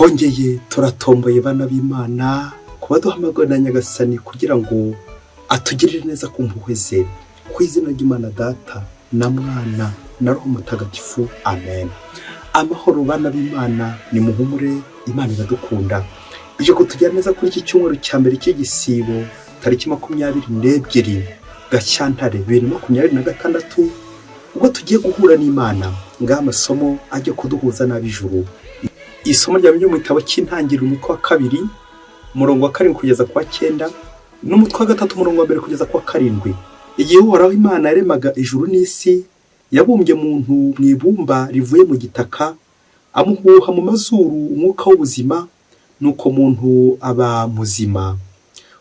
twongeye turatomboye bana b'Imana kuba duhamagara na Nyagasani kugira ngo atugirire neza ku mpuhwe ze, ku izina ry'Imana Data na Mwana na Roho Mutagatifu, amen. Amahoro bana b'Imana, ni muhumure, Imana iradukunda. Ije kutugirira neza kuri iki cyumweru cya mbere cy'igisibo tariki 22 Gashyantare 2026, ubwo tugiye guhura n'Imana ngaha amasomo ajya kuduhuza n'ab'ijuru. Isomo rya mu gitabo cy'Intangiriro umutwe wa 2 umurongo wa 7 kugeza kwa 9 n'umutwe wa 3 umurongo wa 1 kugeza kwa 7. Igihe Uhoraho Imana yaremaga ijuru n'isi, yabumbye muntu mu ibumba rivuye mu gitaka, amuhuha mu mazuru umwuka w'ubuzima, nuko muntu aba muzima.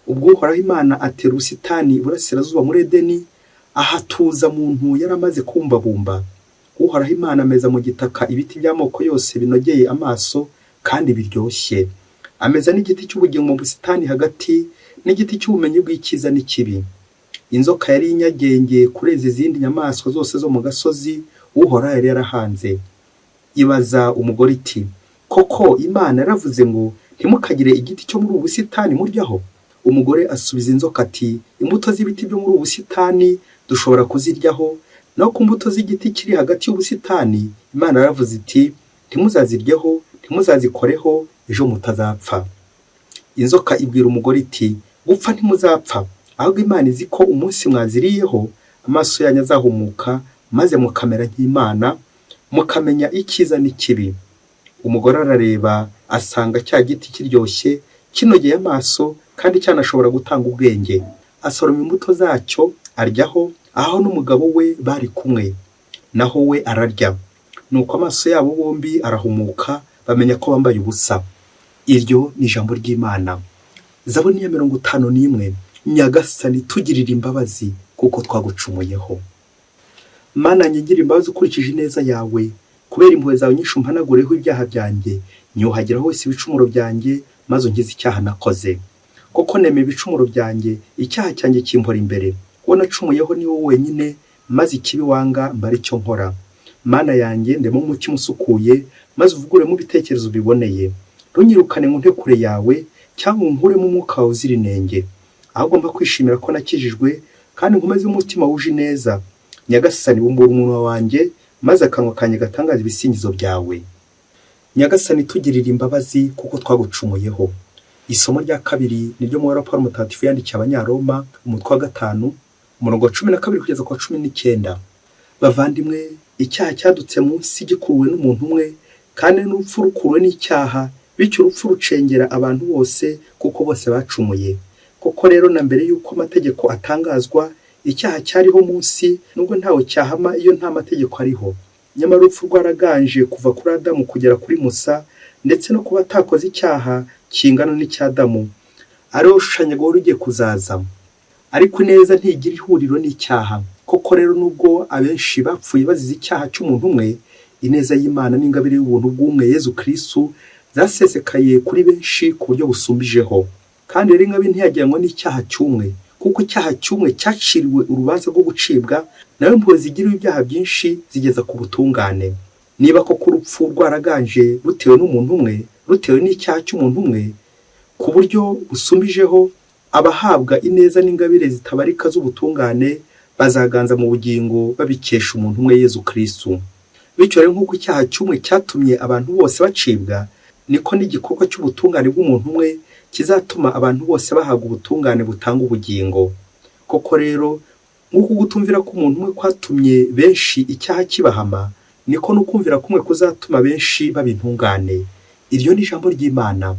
Ubwo Uhoraho Imana atera ubusitani iburasirazuba muri Edeni, ahatuza muntu yaramaze kumbabumba. Uhoraho Imana ameza mu gitaka ibiti by'amoko yose binogeye amaso kandi biryoshye. Ameza n'igiti cy'ubugingo mu busitani hagati, n'igiti cy'ubumenyi bw'icyiza n'ikibi. Inzoka yari inyagenge kureza izindi nyamaswa zose zo mu gasozi Uhoraho yari yarahanze. Ibaza umugore iti, koko Imana yaravuze ngo ntimukagire igiti cyo muri ubu busitani muryaho? Umugore asubiza inzoka ati, imbuto z'ibiti byo muri ubu busitani dushobora kuziryaho, naho ku mbuto z'igiti kiri hagati y'ubusitani Imana yaravuze iti, ntimuzaziryeho, ntimuzazikoreho, ejo mutazapfa. Inzoka ibwira umugore iti, gupfa ntimuzapfa, ahubwo Imana izi ko umunsi mwaziriyeho amaso yanyu azahumuka, maze mukamera nk'Imana, mukamenya icyiza n'ikibi. Umugore arareba asanga cya giti kiryoshye, kinogeye amaso kandi cyanashobora gutanga ubwenge. Asoroma imbuto zacyo aryaho, aho n'umugabo we bari kumwe, naho we ararya. Nuko amaso yabo bombi arahumuka, bamenya ko bambaye ubusa. Iryo ni ijambo ry'Imana. Zaburi ya 51. Nyagasani tugirira imbabazi kuko twagucumuyeho. Mana nyigira imbabazi ukurikije ineza yawe, kubera impuhwe zawe nyinshi umpanagureho ibyaha byanjye, nyuhagira hose ibicumuro byanjye, maze unkize icyaha nakoze. Koko nemeye ibicumuro byanjye, icyaha cyanjye kimpora imbere. Uwo nacumuyeho ni wowe wenyine, maze ikibi wanga mba aricyo nkora. Mana yanjye ndemo umutima usukuye, maze uvuguremo ibitekerezo biboneye. Ntunyirukane mu ntekure yawe, cyangwa unkuremo umwuka wawe uzira inenge. Ahubwo mba kwishimira ko nakijijwe, kandi nkomeze umutima wuje neza. Nyagasani bumbura umunwa wanjye, maze akanwa kanjye gatangaza ibisingizo byawe. Nyagasani tugirira imbabazi kuko twagucumuyeho. Isomo rya 2 niryo mu raporo mutagatifu yandikiye Abanyaroma umutwe wa 5 umurongo wa 12 kugeza kwa 19. Bavandimwe, icyaha cyadutse munsi gikuruwe n'umuntu umwe, kandi n'urupfu rukuruwe n'icyaha, bityo urupfu rucengera abantu bose kuko bose bacumuye. Koko rero na mbere yuko amategeko atangazwa, icyaha cyariho munsi, nubwo ntawe cyahama iyo nta mategeko ariho. Nyamara urupfu rwaraganje kuva kuri Adamu kugera kuri Musa, ndetse no kuba atakoze icyaha kingana n'icy'Adamu, ariho ushushanyaga wari ugiye kuzaza. Ariko neza ntigira ihuriro n'icyaha. Koko rero nubwo abenshi bapfuye bazize icyaha cy'umuntu umwe, ineza y'Imana n'ingabire y'ubuntu bw'umwe Yezu Kristo zasesekaye kuri benshi ku buryo busumbijeho. Kandi rero ingabe ntiyajyanwa n'icyaha cy'umwe, kuko icyaha cy'umwe cyaciriwe urubanza rwo gucibwa, nawe impuhwe zigiriwe ibyaha byinshi zigeza ku butungane. Niba koko urupfu rwaraganje rutewe n'umuntu umwe, rutewe n'icyaha cy'umuntu umwe, ku buryo busumbijeho, abahabwa ineza n'ingabire zitabarika z'ubutungane bazaganza mu bugingo babikesha umuntu umwe Yezu Kristo. Bityo rero nk'uko icyaha cy'umwe cyatumye abantu bose bacibwa, niko n'igikorwa cy'ubutungane bw'umuntu umwe kizatuma abantu bose bahabwa ubutungane butanga ubugingo. Koko rero nk'uko gutumvira k'umuntu umwe kwatumye benshi icyaha kibahama, niko n'ukumvira kumwe kuzatuma benshi baba intungane. Iryo ni ijambo ry'Imana.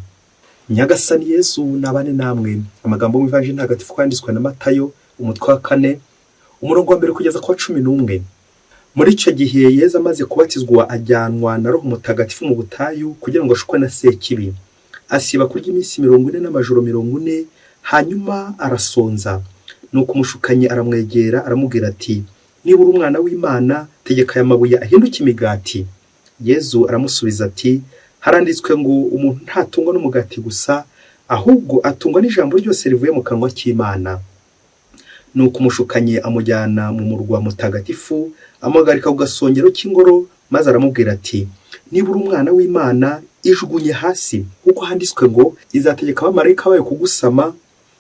Nyagasani Yesu nabane namwe. Amagambo mu Ivanjili ntagatifu kwanditswe na Matayo umutwe wa 4 umurongo wa 1 kugeza kwa 11. Muri icyo gihe Yesu amaze kubatizwa ajyanwa na Roho Mutagatifu mu butayu kugira ngo ashukwe na Sekibi. Asiba kurya iminsi 40 n'amajoro 40, hanyuma arasonza. Nuko umushukanyi aramwegera aramubwira ati, niba uri umwana w'Imana, tegeka aya mabuye ahinduke imigati. Yesu aramusubiza ati, haranditswe ngo umuntu ntatungwa n'umugati gusa, ahubwo atungwa n'ijambo ryose rivuye mu kanwa k'Imana. Nuko umushukanyi amujyana mu murwa mutagatifu, amuhagarika ku gasongero k'ingoro, maze aramubwira ati, niba uri umwana w'Imana, ijugunye hasi, kuko handitswe ngo izategeka abamarayika bayo kugusama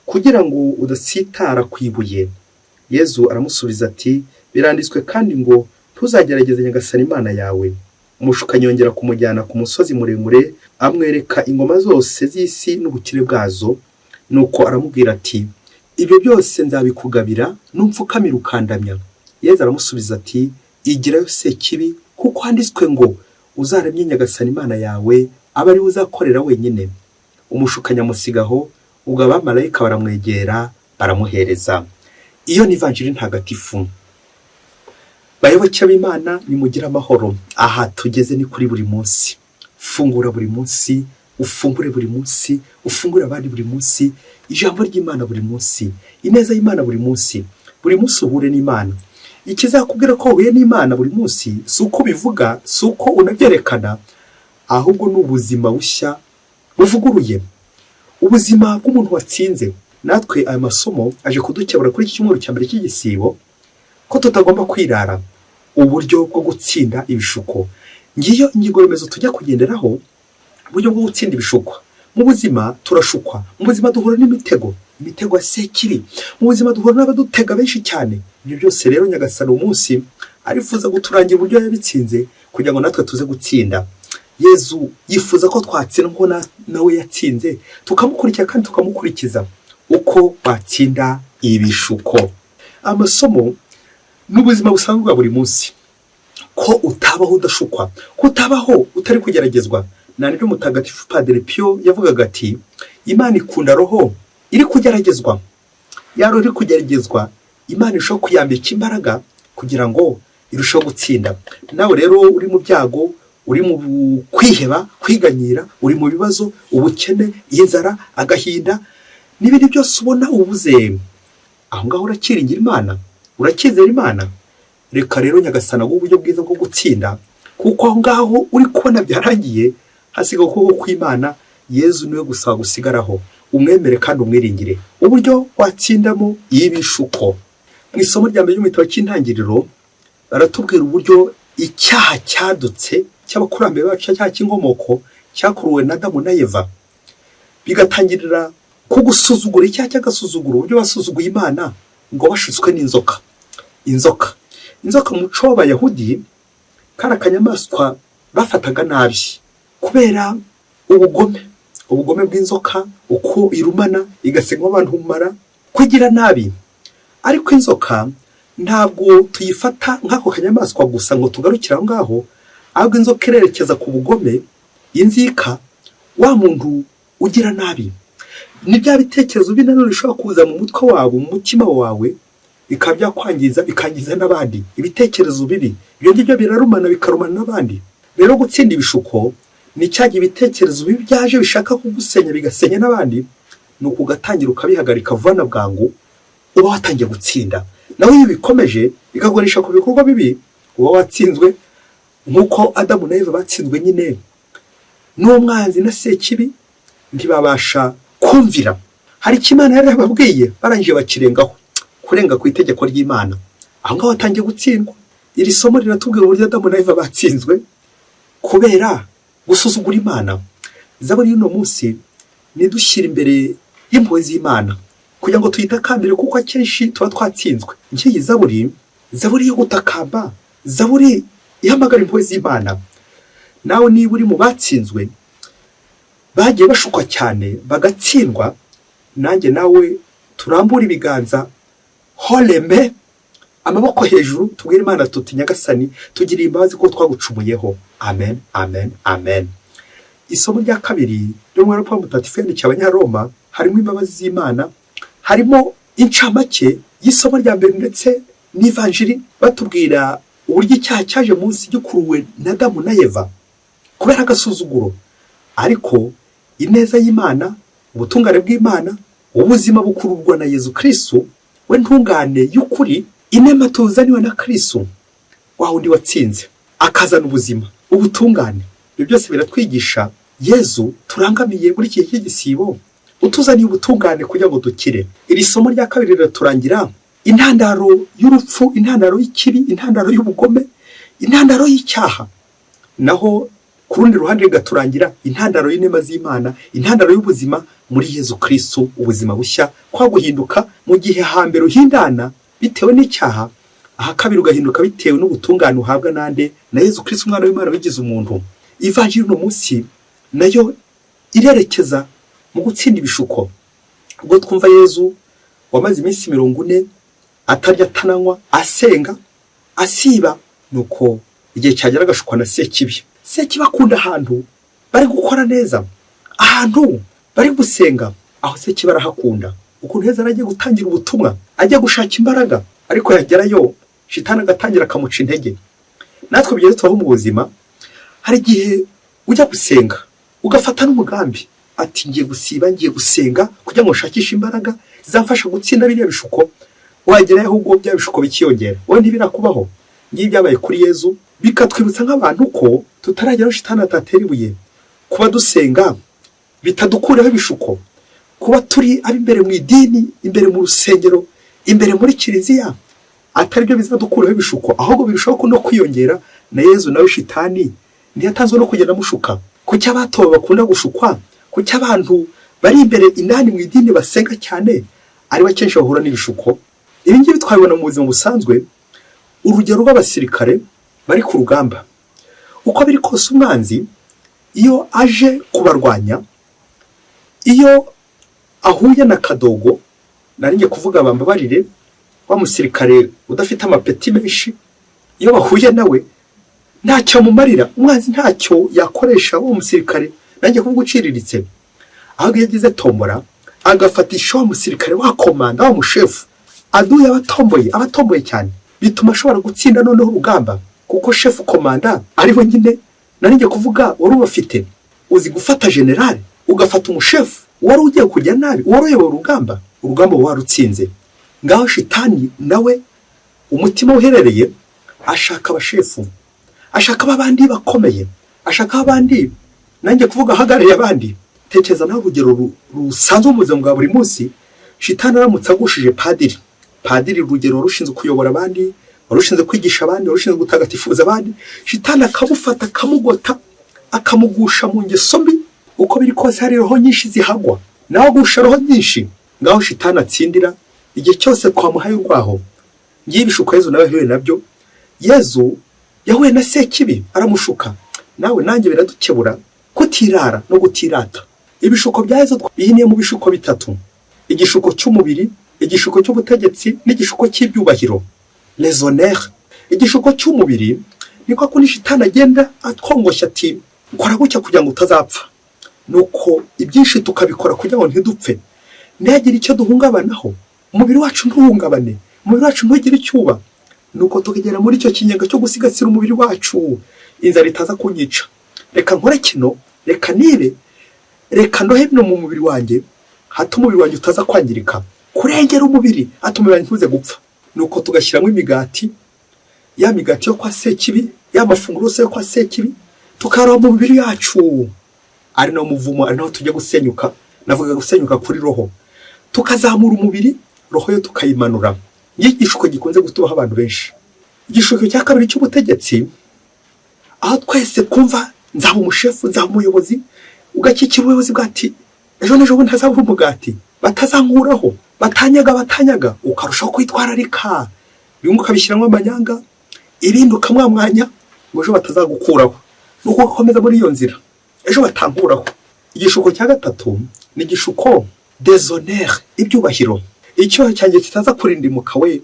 kugira ngo udasitara ku ibuye. Yezu aramusubiza ati, biranditswe kandi ngo ntuzagerageze Nyagasani Imana yawe. Umushukanyi yongera kumujyana ku musozi muremure, amwereka ingoma zose z'isi n'ubukire bwazo, nuko aramubwira ati, ibyo byose nzabikugabira numpfukamira ukandamya. Yezu aramusubiza ati, igirayo Sekibi, kuko handitswe ngo uzaramye Nyagasani Imana yawe abe ari we uzakorera wenyine. Umushukanyi amusigaho, ubwo abamarayika baramwegera baramuhereza. Iyo ni ivanjiri ntagatifu. Bayoboke b'Imana, nimugire amahoro. Aha tugeze ni kuri buri munsi. Fungura buri munsi, ufungure buri munsi, ufungure abandi buri munsi, ijambo ry'Imana buri munsi, ineza y'Imana buri munsi. Buri munsi uhure n'Imana. Ikizakubwira ko uhuye n'Imana buri munsi si uko bivuga, si uko unabyerekana, ahubwo ni ubuzima bushya buvuguruye, ubuzima bw'umuntu watsinze. Natwe aya masomo aje kudukebura kuri iki cyumweru cya mbere cy'igisibo ko tutagomba kwirara, uburyo bwo gutsinda ibishuko. Ngiyo ingingo remezo tujya kugenderaho, uburyo bwo gutsinda ibishuko. Mu buzima turashukwa, mu buzima duhura n'imitego ya Sekibi, mu buzima duhura n'abadutega benshi cyane. Ibyo byose rero Nyagasani umunsi arifuza guturangira uburyo yabitsinze kugira ngo natwe tuze gutsinda. Yezu yifuza ko twatsinda nawe yatsinze, tukamukurikira kandi tukamukurikiza uko batsinda ibishuko. Amasomo n'ubuzima busanzwe bwa buri munsi, ko utabaho udashukwa, ko utabaho utari kugeragezwa. Nibyo Mutagatifu Padre Pio yavugaga ati, Imana ikunda roho iri kugeragezwa. Ya roho iri kugeragezwa, Imana irushaho kuyambika imbaraga kugira ngo irushaho gutsinda. Nawe rero uri mu byago, uri mu kwiheba, kwiganyira, uri mu bibazo, ubukene, inzara, agahinda n'ibindi byose ubona ubuze, aho ngaho urakiringira Imana, urakizera Imana. Reka rero Nyagasani aguhe uburyo bwiza bwo gutsinda, kuko aho ngaho uri kubona byarangiye, hasigaye ukuboko kw'Imana. Yezu niwe gusa gusigaraho, umwemere kandi umwiringire uburyo watsindamo ibishuko. Mu isomo rya mbere ry'igitabo cy'Intangiriro baratubwira uburyo icyaha cyadutse cy'abakurambere bacu, icyaha cy'inkomoko cyakuruwe na Adamu na Eva, bigatangirira ku gusuzugura, icyaha cy'agasuzuguro, uburyo basuzuguye Imana ngo bashutswe n'inzoka. Inzoka mu muco w'Abayahudi kari akanyamaswa bafataga nabi kubera ubugome bw'inzoka, uko irumana igasenga abantu umara, kugira nabi. Ariko inzoka ntabwo tuyifata nk'ako kanyamaswa gusa ngo tugarukire aho ngaho, ahubwo inzoka irerekeza ku bugome, inzika, wa muntu ugira nabi. Ni bya bitekerezo binanone bishobora kuza mu mutwe wawe, mu mutima wawe, bikaba byakwangiza, bikangiza n'abandi. Ibitekerezo bibi ibyo ngibyo birarumana, bikarumana n'abandi. Rero gutsinda ibishuko ni cyagiye ibitekerezo bibi byaje bishaka kugusenya, bigasenya n'abandi, ni ukugatangira ukabihagarika vuba na bwangu, uba watangiye gutsinda. Nawe iyo bikomeje bikagurisha ku bikorwa bibi, uba watsinzwe nk'uko Adamu na Eva batsinzwe nyine n'umwanzi na Sekibi, ntibabasha kumvira. Hari icyo Imana yari yababwiye barangije bakirengaho, kurenga ku itegeko ry'Imana. Aho ngaho watangiye gutsindwa. Iri somo riratubwira uburyo Adamu na Eva batsinzwe kubera gusuzugura Imana. Zaburi y'uno munsi nidushyira imbere y'impuhwe z'Imana kugira ngo tuyitakambire, kuko akenshi tuba twatsinzwe. Ngiyi zaburi yo gutakamba, zaburi ihamagara impuhwe z'Imana. Nawe niba uri mu batsinzwe, bagiye bashukwa cyane bagatsindwa, nanjye nawe turambura ibiganza, holeme, amaboko hejuru, tubwire Imana tuti, Nyagasani tugiriye imbabazi ko twagucumuyeho. Amen, amen, amen. Isomo rya kabiri ryo mu Rupapuro Mutagatifu yandikiye Abanyaroma harimo imbabazi z'Imana, harimo incamake y'isomo rya mbere ndetse n'ivanjiri, batubwira uburyo icyaha cyaje munsi gikuruwe na Adamu na Eva kubera agasuzuguro. Ariko ineza y'Imana, ubutungane bw'Imana, ubuzima bukururwa na Yezu Kristo, we ntungane y'ukuri, inema tuzaniwe na Kristo, wa wundi watsinze akazana ubuzima, ubutungane. Ibyo byose biratwigisha Yezu turangamiye muri iki cy'igisibo, utuzaniye ubutungane kugira ngo dukire. Iri somo rya kabiri riraturangira intandaro y'urupfu, intandaro y'ikibi, intandaro y'ubugome, intandaro y'icyaha. Naho ku rundi ruhande rigaturangira intandaro y'inema z'Imana, intandaro y'ubuzima muri Yezu Kristo, ubuzima bushya kwa guhinduka mu gihe hambere uhindana bitewe n'icyaha, aha kabiri ugahinduka bitewe n'ubutungane uhabwa nande na Yezu Kristo umwana w'Imana wigize umuntu. Ivanjiri no munsi nayo irerekeza mu gutsinda ibishuko. Ubwo twumva Yezu wamaze iminsi 40 atarya atananywa, asenga, asiba, nuko igihe cyagera agashukwa na Sekibi. Sekibi akunda ahantu bari gukora neza, ahantu bari gusenga, aho Sekibi arahakunda. Ukuntu Yezu aragiye gutangira ubutumwa, ajya gushaka imbaraga, ariko yagerayo shitani agatangira akamuca intege. Natwe bigeze tubaho mu buzima, hari igihe ujya gusenga ugafata n'umugambi ati ngiye gusiba, ngiye gusenga kugira ngo ushakishe imbaraga zizamfasha gutsinda biriya bishuko, wagerayo ahubwo bya bishuko bikiyongera. Wowe ntibirakubaho? Ngiye byabaye kuri Yezu, bikatwibutsa nk'abantu ko tutarageraho shitani atatera ibuye. Kuba dusenga bitadukureho ibishuko, kuba turi ab'imbere mu idini, imbere mu rusengero, imbere muri kiliziya, atari byo bizadukuraho ibishuko, ahubwo birushaho no kwiyongera. Na Yezu nawe shitani ntiyatanzwe no kugenda mushuka. Kuki abatowe bakunda gushukwa? Kuki abantu bari imbere indani mu idini basenga cyane ari bakenshi bahura n'ibishuko? Ibi ngibi twabibona mu buzima busanzwe. Urugero rw'abasirikare bari ku rugamba, uko biri kose umwanzi iyo aje kubarwanya, iyo ahuye na kadogo, narinjye kuvuga bambabarire, wa musirikare udafite amapeti menshi, iyo bahuye nawe ntacyo mumarira, umwanzi ntacyo yakoresha wa musirikare nanjye kuvuga uciriritse. Aho yagize tombora agafatisha wa musirikare wa komanda, wa mushefu aduye abatomboye cyane, bituma ashobora gutsinda noneho urugamba, kuko shefu komanda ari we nyine narinjye kuvuga wari ubafite. Uzi gufata generale ugafata umushefu wari ugiye kujya nabi, woroyewe urugamba warutsinze. Ngaho shitani nawe umutima uherereye ashaka abashefu, ashaka abandi bakomeye, ashaka abandi nanjye kuvuga hagarariye abandi. Tekereza nawe urugero rusanzwe mu buzima bwa buri munsi. Shitani aramutse agushije padiri urugero rushinzwe kuyobora abandi, warushinzwe kwigisha abandi, warushinzwe gutagatifuza abandi, shitani akamufata akamugota akamugusha mu ngeso mbi. Uko biri kose hari roho nyinshi zihagwa, nawe agusha roho nyinshi. Ngaho shitani atsindira igihe cyose kwamuhaye urwaho. Ngiye ibishuko Yezu nawe yahuye nabyo. Yezu yahuye na Sekibi aramushuka. Nawe nanjye biradukebura kutirara no gutirata. Ibishuko bya Yezu bihiniye mu bishuko bitatu: igishuko cy'umubiri, igishuko cy'ubutegetsi, n'igishuko cy'ibyubahiro, les honneurs. Igishuko cy'umubiri niko ko shitani agenda atwongoshya ati ukora gutya kugira ngo utazapfa, nuko ibyinshi tukabikora kugira ngo ntidupfe, ntihagire icyo duhungabanaho, umubiri wacu ntuhungabane, umubiri wacu ntugire icyuba. Nuko tukagera muri icyo kinyaga cyo gusigasira umubiri wacu, inzara itaza kunyica, reka nkore kino, reka nibe, reka ndohe bino mu mubiri wanjye, hato umubiri wanjye utaza kwangirika, kurengera umubiri hato umubiri wanjye ntuze gupfa. Nuko tugashyiramo imigati, ya migati yo kwa Sekibi, ya mafunguro yose yo kwa Sekibi, tukaroha mu mubiri yacu. Ari no muvumo, ari naho tujya gusenyuka. Navuga gusenyuka kuri roho, tukazamura umubiri, roho yo tukayimanura. Igishuko gikunze gutubaho abantu benshi. Igishuko cya kabiri cy'ubutegetsi, aho twese kumva nzaba umushefu, nzaba umuyobozi, ugakikira ubuyobozi bwati ejo n'ejo bundi ntazaba umugati, batazankuraho, batanyaga, ukarushaho kwitwararika, bimwe ukabishyiramo amanyanga, ibindi ukamwamwanya ngo ejo batazagukuraho. Nuko ukomeza muri iyo nzira, ejo batankuraho. Igishuko cya gatatu ni igishuko des honneurs, ibyubahiro. Icyo cyanjye kitaza kurindimuka we,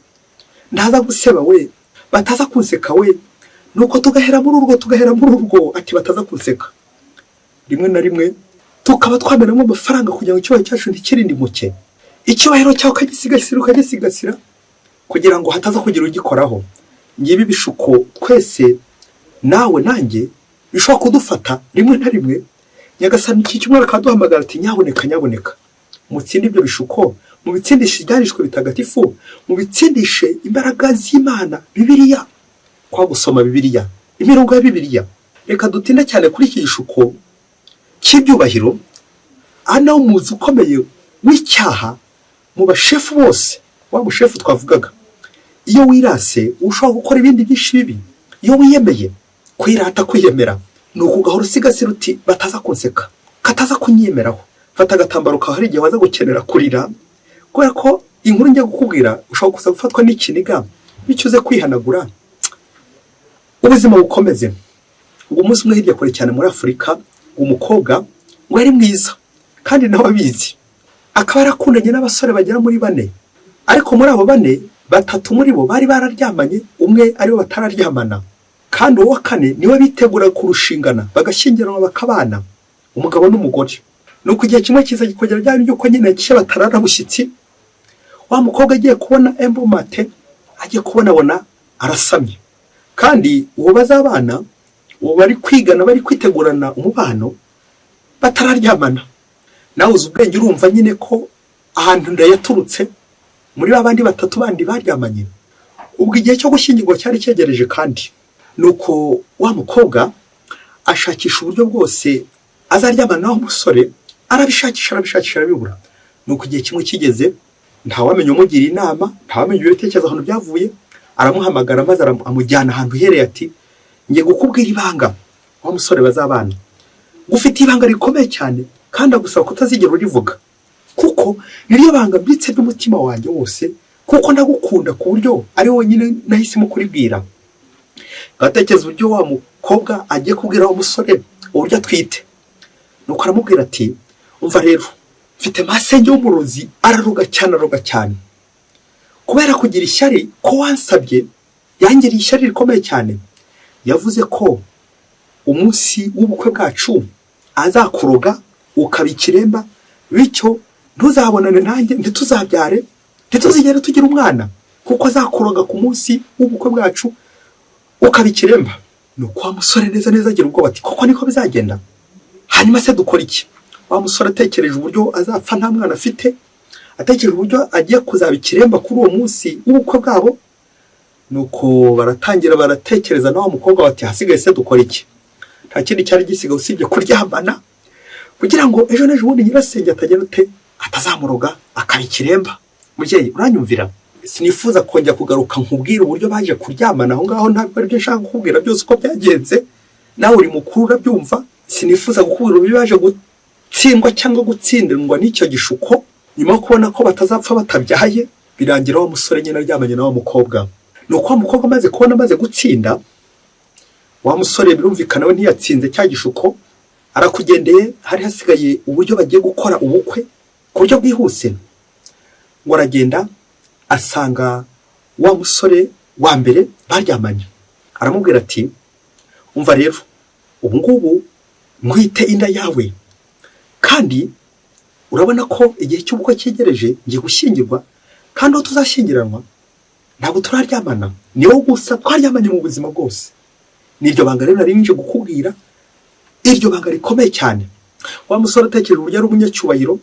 ndaza guseba we, bataza kunseka we. Nuko tugahera muri urwo ati bataza kunseka. Rimwe na rimwe tukaba twamenamo amafaranga kugira ngo icyubahiro cyacu ntikirindimuke. Icyubahiro cyawe ukagisigasira kugira ngo hataza kugira ugikoraho. Ngibi bishuko twese nawe nanjye bishobora kudufata rimwe na rimwe. Nyagasani iki cyumwe akaduhamagara ati nyaboneka mutsinde ibyo bishuko, mu bitsindishe ibyarishwe bitagatifu, mu bitsindishe imbaraga z'Imana. Bibiliya, kwa gusoma Bibiliya, imirongo ya Bibiliya. Reka dutinda cyane kuri iki gishuko cy'ibyubahiro. Ana umuzi ukomeye w'icyaha mu bashefu bose, wa mushefu twavugaga. Iyo wirase ushobora gukora ibindi byinshi bibi. Iyo wiyemeye, kwirata, kwiyemera, ni ukugahora usigasira uti bataza kunseka, kataza kunyemeraho. Fata agatambaro kawe, hari igihe waza gukenera kurira kubera ko inkuru njya gukubwira ushobora kuza gufatwa n'ikiniga bityo uze kwihanagura ubuzima bukomeze. Ngo umunsi umwe hirya kure cyane muri Afurika, umukobwa ngo yari mwiza kandi nawe abizi, akaba yarakundanye n'abasore bagera muri 4, ariko muri abo 4, 3 muri bo bari bararyamanye, umwe ariwe batararyamana, kandi uwo 4 niwe bitegura kurushingana bagashyingiranwa bakabana, umugabo n'umugore. Nuko igihe kimwe kiza gikogera ryari ryuko nyine kishe batarara bushyitsi, wa mukobwa agiye kubona embomate, agiye kubona arasamye, kandi uwo bazabana uwo bari kwigana bari kwitegurana umubano batararyamana. Nawe uzi ubwenge urumva nyine ko ahantu ndayaturutse muri babandi 3 bandi baryamanye. Ubwo igihe cyo gushyingirwa cyari cyegereje, kandi nuko wa mukobwa ashakisha uburyo bwose azaryamana naho umusore, arabishakisha arabibura. Nuko igihe kimwe kigeze, ntawamenye umugira inama, ntawamenye ibitekerezo ahantu byavuye, aramuhamagara maze amujyana ahantu hereye ati ngiye gukubwira ibanga wa musore bazabana, gufite ibanga rikomeye cyane kandi agusaba kutazigera urivuga, kuko niriyo banga mbitse n'umutima wanjye wose, kuko ndagukunda ku buryo ari wowe nyine nahisemo kuribwira. Gatekereza uburyo wa mukobwa agiye kubwira wa musore uburyo atwite. Nuko aramubwira ati umva rero, mfite masenge y'umurozi araruga cyane, kubera kugira ishyari ko wansabye yangiriye ishyari rikomeye cyane. Yavuze ko umunsi w'ubukwe bwacu azakuroga ukaba ikiremba, bityo ntuzabonane nanjye, ntituzabyare, ntituzigere tugira umwana, kuko azakuroga ku munsi w'ubukwe bwacu ukaba ikiremba. Nuko wa musore neza agira ubwoba ati koko niko bizagenda, hanyuma se dukora iki? Wa musore atekereje uburyo azapfa nta mwana afite, atekereje uburyo agiye kuzaba ikiremba kuri uwo munsi w'ubukwe bwabo. Nuko baratangira baratekereza, na wa mukobwa bati hasigaye se dukora iki? Nta kindi cyari gisigaye usibye kuryamana, kugira ngo ejo n'ejo bundi nyirasenge atazamuroga akaba ikiremba. Mubyeyi uranyumvira? Sinifuza kongera kugaruka nkubwira uburyo baje kuryamana aho ngaho, ntabwo ari byo nshaka kukubwira byose uko byagenze, nawe uri mukuru urabyumva. Sinifuza gukubwira uburyo baje gutsindwa cyangwa gutsindirwa n'icyo gishuko, nyuma yo kubona ko batazapfa batabyaye, birangira wa musore nyine aryamanye na wa mukobwa. Nuko wa mukobwa amaze kubona amaze gutsinda, wa musore birumvikana we ntiyatsinze cya gishuko, arakugendeye. Hari hasigaye uburyo bagiye gukora ubukwe ku buryo bwihuse. Ngo aragenda asanga wa musore wa mbere baryamanye, aramubwira ati umva rero, ubu ngubu mwite inda yawe, kandi urabona ko igihe cy'ubukwe cyegereje, ngiye gushyingirwa, kandi aho tuzashyingiranwa ntabwo turaryamana, ni wowe gusa twaryamanye mu buzima bwose. Niryo banga rero nari nje gukubwira, iryo banga rikomeye cyane. Wa musore atekereje uburyo ari umunyacyubahiro,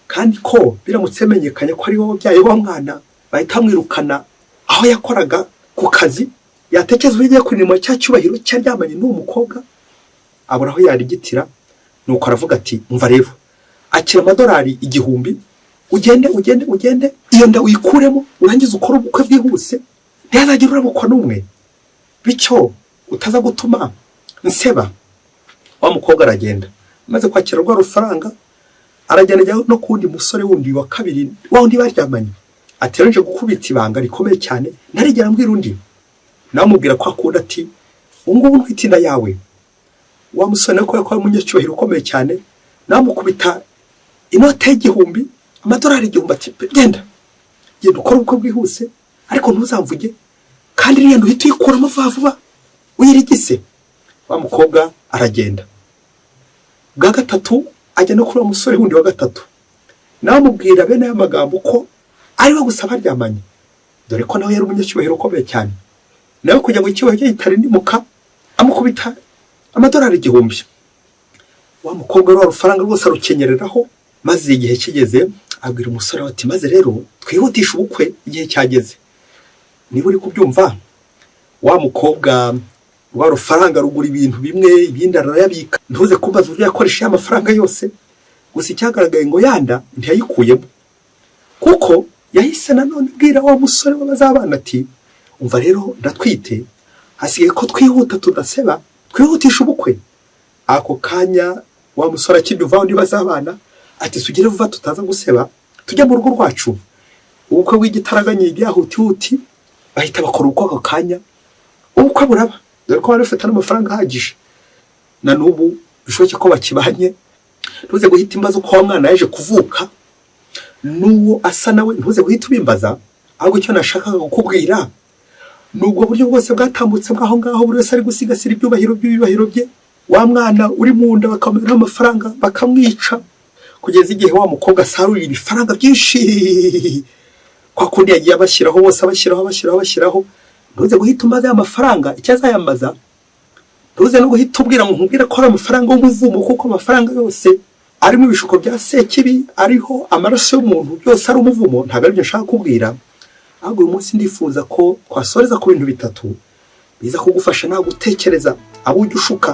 kandi ko biramutse menyekanye ko ari wowe wabyaye wa mwana, bahita mwirukana aho yakoraga ku kazi. Yatekereza uburyo kurinimo cya cyubahiro cyaryamanye n'uwo mukobwa, abura aho yarigitira. Nuko aravuga ati umva rero, akira $1,000 ugende iyo nda uyikuremo, urangiza ukora ubukwe bwihuse, ntihazagira urabukwa n'umwe, bityo utaza gutuma nseba. Wa mukobwa aragenda, maze kwakira rwa rufaranga aragenda ajya no kundi musore wundi wa kabiri, wa wundi baryamanye, ati rero nje gukubita ibanga rikomeye cyane, ntarigera mbwira undi. Namubwira ko akunda ati ubungubu ntwite inda yawe. Wa musore ko yakora umunyacyubahiro ukomeye cyane, namukubita inote $1,000, $1,000 ati genda ukora ubukwe bwihuse, ariko ntuzamvuge, kandi riyendo uhita uyikuramo vuba uyirigise. Wa mukobwa aragenda. Bwa gatatu ajya no kuri wa musore wundi wa gatatu, namubwira bene aya magambo ko ari we gusa baryamanye, dore ko nawe yari umunyacyubahiro ukomeye cyane. Nawe kujya ngo icyubahiro gitari ndimuka, amukubita $1,000. Wa mukobwa rwa rufaranga rwose arukenyereraho, maze igihe kigeze abwira umusore ati maze rero twihutisha ubukwe, igihe cyageze. Niba uri kubyumva, wa mukobwa rwa rufaranga rugura ibintu bimwe, ibindi arayabika, ntuze kumbaza uburyo yakoresha amafaranga yose. Gusa icyagaragaye ngo yanda ntiyayikuyemo, kuko yahise nanone bwira wa musore w'abazabana ati umva rero ndatwite, hasigaye ko twihuta tudaseba, twihutisha ubukwe. ako kanya wa musore akibyuva undi bazabana ati sugire vuba tutaza guseba tujya mu rugo rwacu. Ubukwe bw'igitaraganya byahuti bahita bakora uko ako kanya ubukwe buraba, dore ko bari bafite n'amafaranga ahagije. Na n'ubu bishoboke ko bakibanye. Ntuze guhita imbaza uko wa mwana yaje kuvuka n'uwo asa nawe, ntuze guhita ubimbaza, ahubwo icyo nashakaga kukubwira nubwo buryo bwose bwatambutse bwaho ngaho buri wese ari gusigasira ibyubahiro bye, wa mwana uri mu nda bakamera amafaranga bakamwica kugeza igihe wa mukobwa asarurira ibifaranga byinshi kwa kundi yagiye abashyiraho bose abashyiraho. Ntuze guhita umbaza amafaranga icyo azayambaza, ntuze no guhita ubwira ngo nkubwire ko ari amafaranga y'umuvumo, kuko amafaranga yose arimo ibishuko bya sekibi, ariho amaraso y'umuntu, byose ari umuvumo. Ntabwo aribyo nshaka kubwira, ahubwo uyu munsi ndifuza ko twasoreza ku bintu bitatu biza kugufasha nawe gutekereza abo ujya ushuka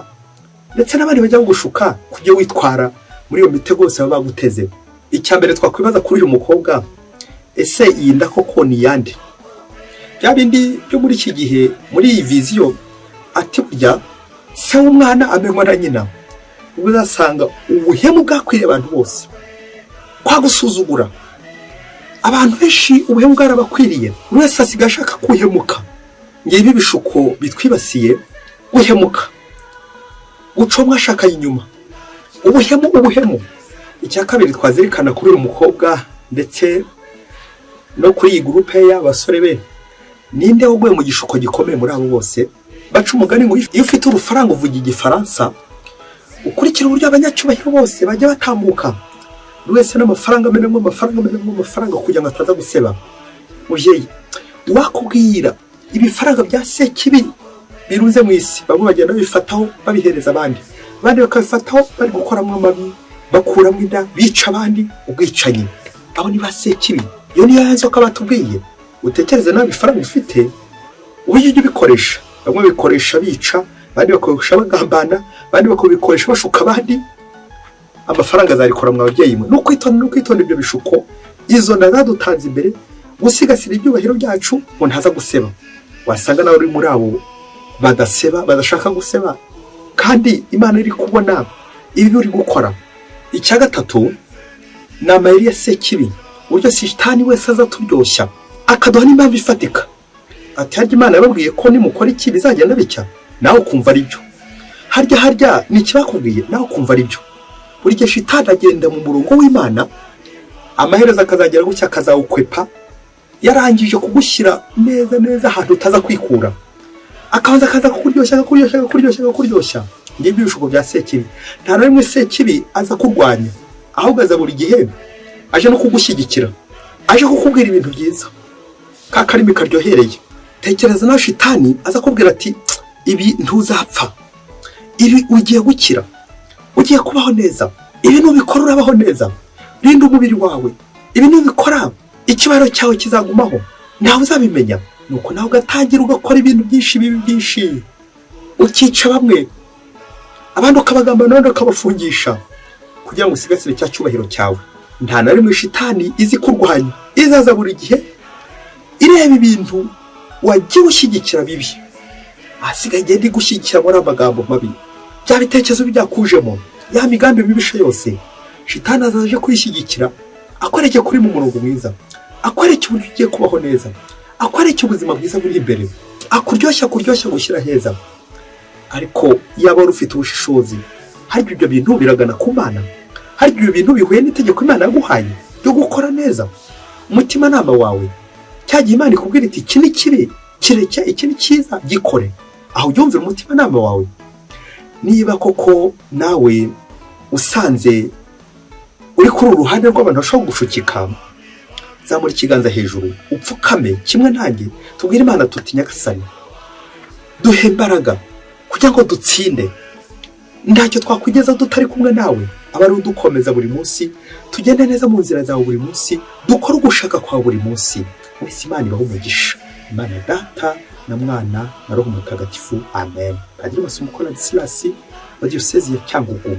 ndetse n'abandi bajya gushuka kujya witwara muri iyo mitego yose baba baguteze. Icya mbere twakwibaza kuri uyu mukobwa, ese iyi nda koko ni yande? Bya bindi byo muri iki gihe muri iyi viziyo ati burya se w'umwana amenywa na nyina. Ubwo uzasanga ubuhemu bwakwiriye abantu bose, kwa gusuzugura abantu benshi ubuhemu bwarabakwiriye, buri wese asigaye ashaka kuhemuka. Ngibi ibishuko bitwibasiye, guhemuka, gucomwa ashakanye inyuma, ubuhemu. Icya kabiri twazirikana kuri uyu mukobwa ndetse no kuri iyi gurupe y'abasore be, ninde waguye mu gishuko gikomeye muri abo bose? Baca umugani ngo iyo ufite urufaranga uvuga igifaransa, ukurikira uburyo abanyacyubahiro bose bajya batambuka, buri wese n'amafaranga amenamo amafaranga kugira ngo ataza guseba. Mubyeyi, wakubwira ibifaranga bya sekibi birunze mu isi, bamwe bagenda bifataho babihereza abandi bakabifataho bari gukoramo amabi, bakuramo inda, bica abandi, ubwicanyi. Abo ni ba sekibi. Iyo niyo yanzoka batubwiye. Utekereze nawe ibifaranga ufite uburyo ujya ubikoresha. Bamwe bikoresha bica, abandi bakoresha bagambana, abandi bakabikoresha bashuka abandi. Amafaranga azarikora mu babyeyi mwe. Nukwitonda ibyo bishuko, izo nda zadutanze imbere, gusigasira ibyubahiro byacu ngo ntaza guseba. Wasanga nawe uri muri abo badaseba, badashaka guseba, kandi Imana iri kubona ibi uri gukora. Icya gatatu ni amayeri ya sekibi, uburyo Sitani wese aza turyoshya akaduha n'impamvu ifatika. Ati harya Imana yababwiye ko nimukora iki bizagenda bicya, nawe ukumva ari byo. Harya ni ikibakubwiye, nawe ukumva ari byo. Buri gihe Sitani agenda mu murongo w'Imana, amaherezo akazagera gucya akazawukwepa, yarangije kugushyira neza ahantu utaza kwikura, akaza kukuryoshya. Ngibi ibishuko bya sekibi. Nta na rimwe sekibi aza kurwanya, ahubwo aza buri gihe aje no kugushyigikira, aje kukubwira ibintu byiza, ka karimi karyohereye. Tekereza na Sitani aza kubwira ati ibi ntuzapfa, ibi ugiye gukira, ugiye kubaho neza, ibi nubikora urabaho neza, rinda umubiri wawe, ibi nubikora ikibaro cyawe kizagumaho, nawe uzabimenya. Nuko nawe ugatangira ugakora ibintu byinshi, ukica bamwe, abandi ukabagamba n'abandi ukabafungisha kugira ngo usigasire cya cyubahiro cyawe. Nta na rimwe Sitani izi kurwanya, izaza buri gihe ireba ibintu wagiye ushyigikira bibi, asigaye igenda igushyigikira muri amagambo mabi, bya bitekerezo byakujemo, ya migambi mibisha yose. Sitani azaje kuyishyigikira, akwereke kuri mu murongo mwiza, akwereke uburyo ugiye kubaho neza, akwereke ubuzima bwiza buri imbere, akuryoshya gushyira heza. Ariko yaba ufite ubushishozi, hari ibyo bintu biragana ku Mana, hari ibyo bintu bihuye n'itegeko Imana yaguhaye ryo gukora neza. Umutima nama wawe cyagiye Imana ikubwira iti iki ni kibi, kireke, iki ni cyiza, gikore. Aho ubyumvira umutima nama wawe. Niba koko nawe usanze uri kuri uruhande rw'abantu bashobora gushukika, zamura ikiganza hejuru, upfukame kimwe nanjye, tubwire Imana tuti Nyagasani, duhe imbaraga kugira ngo dutsinde. Ntacyo twakugeza tutari kumwe nawe, abari udukomeza buri munsi, tugende neza mu nzira zawe buri munsi, dukora ugushaka kwa buri munsi. Wese Imana ibaho umugisha. Imana Data na Mwana na Roho Mutagatifu. Amen. Padiri Masumbuko Ladislas wa Diyosezi ya Cyangugu.